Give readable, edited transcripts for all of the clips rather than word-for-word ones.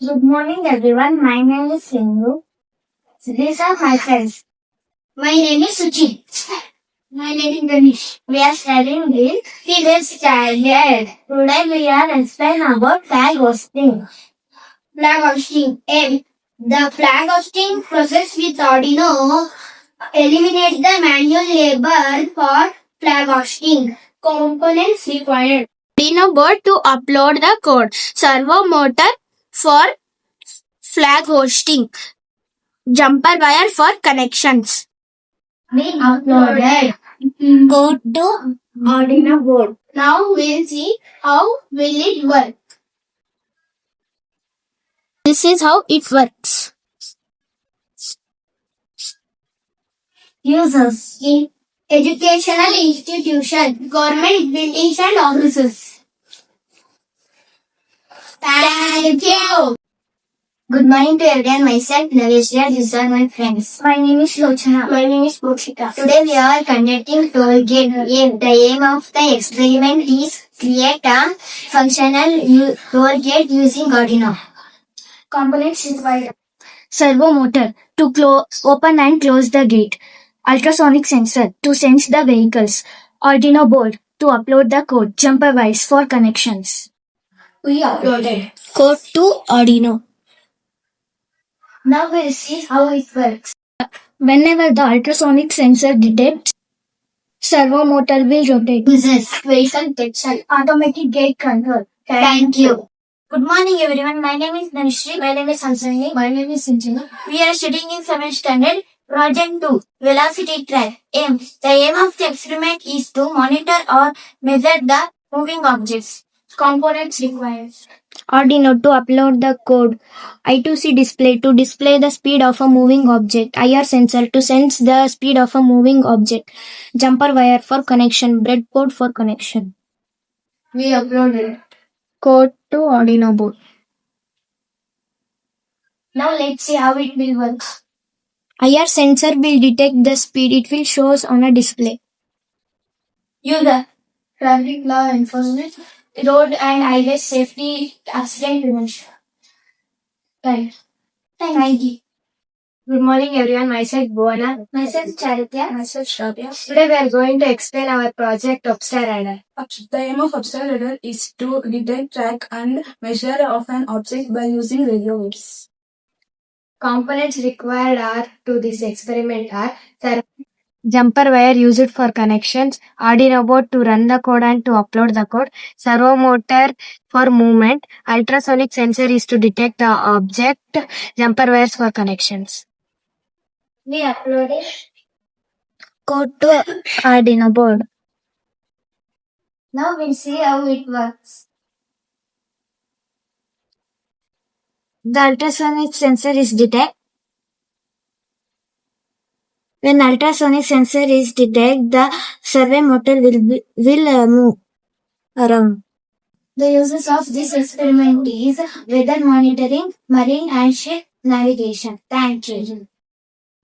Good morning everyone, my name is Sindhu. These are my friends. My name is Suchi. My name is Ganesh. We are studying in fifth standard. Today we are explaining about flag hosting. Flag hosting. The flag hosting process with Arduino eliminates the manual labor for flag hosting. Components required. Arduino board to upload the code. Servo motor for flag hosting. Jumper wire for connections. We uploaded code to Arduino board. Now we'll see how will it work. This is how it works. Users in educational institutions, government buildings and offices. Thank you. Good morning to everyone. Myself, Navesh. These are my friends. My name is Lochana. My name is Bhukshita. Today we are conducting toll gate. The aim of the experiment is create a functional toll gate using Arduino. Components required. Servo motor to open and close the gate. Ultrasonic sensor to sense the vehicles. Arduino board to upload the code. Jumper wires for connections. We uploaded code to Arduino. Now we'll see how it works. Whenever the ultrasonic sensor detects, servo motor will rotate. Business, vehicle detection, automatic gate control. Thank you. Good morning everyone. My name is Nanishri. My name is Hansani. My name is Sinjana. We are studying in 7th standard. Project 2. Velocity track. Aim. The aim of the experiment is to monitor or measure the moving objects. Components required. Arduino to upload the code. I2C display to display the speed of a moving object. IR sensor to sense the speed of a moving object. Jumper wire for connection. Breadboard for connection. We uploaded code to Arduino board. Now let's see how it will work. IR sensor will detect the speed. It will show us on a display. User. Traffic law enforcement. Road and highway safety accident prevention. Right. Thank you. Good morning everyone. Myself Bhuwana. Myself Charitya. Myself Shravya. Today we are going to explain our project Upstar Radar. The aim of Upstar Radar is to detect, track and measure of an object by using radio waves. Components required to this experiment are jumper wire used for connections, Arduino board to run the code and to upload the code, servo motor for movement, ultrasonic sensor is to detect the object, jumper wires for connections. We uploaded code to Arduino board. Now we'll see how it works. The ultrasonic sensor is detect. When ultrasonic sensor is detect, the servo motor will move around. The uses of this experiment is weather monitoring, marine and ship navigation. Thank you.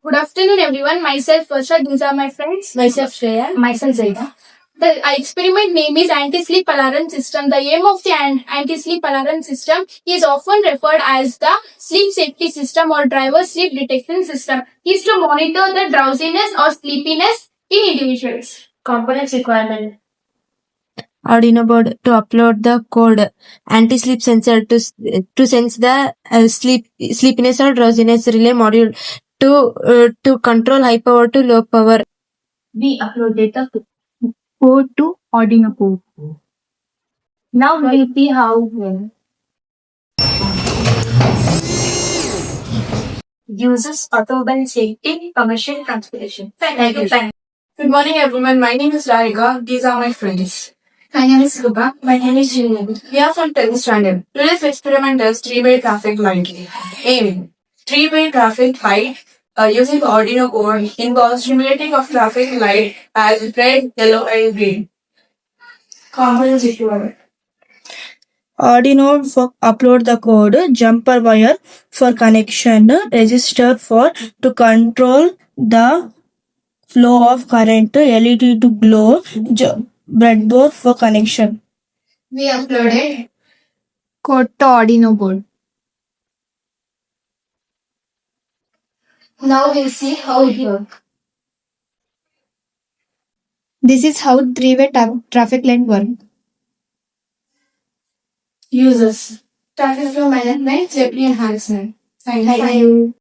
Good afternoon everyone. Myself Varsha. These are my friends. Myself Shreya. Myself Zaida. The experiment name is anti-slip alarm system. The aim of the anti-slip alarm system is often referred as the sleep safety system or driver sleep detection system. Is to monitor the drowsiness or sleepiness in individuals. Components requirement. Arduino board to upload the code. Anti-sleep sensor to sense the sleepiness or drowsiness. Relay module to control high power to low power. We uploaded the code to Arduino board. Now we'll see how uses automobile safety, commercial transportation. Thank you. Good morning everyone. My name is Rarika. These are my friends. My name is Rupa. My name is Jillian. We are from 10th standard. Today's experiment is 3-way traffic light. Aim. 3-way traffic light using Arduino board involves simulating of traffic light as red, yellow and green. Components required. Arduino for upload the code. Jumper wire for connection. Resistor for to control the flow of current. LED to glow. Breadboard for connection. We uploaded code to Arduino board. Now we'll see how it works. This is how three-way traffic light work. Users. Traffic flow management, safety enhancement. Thank you. Thank you.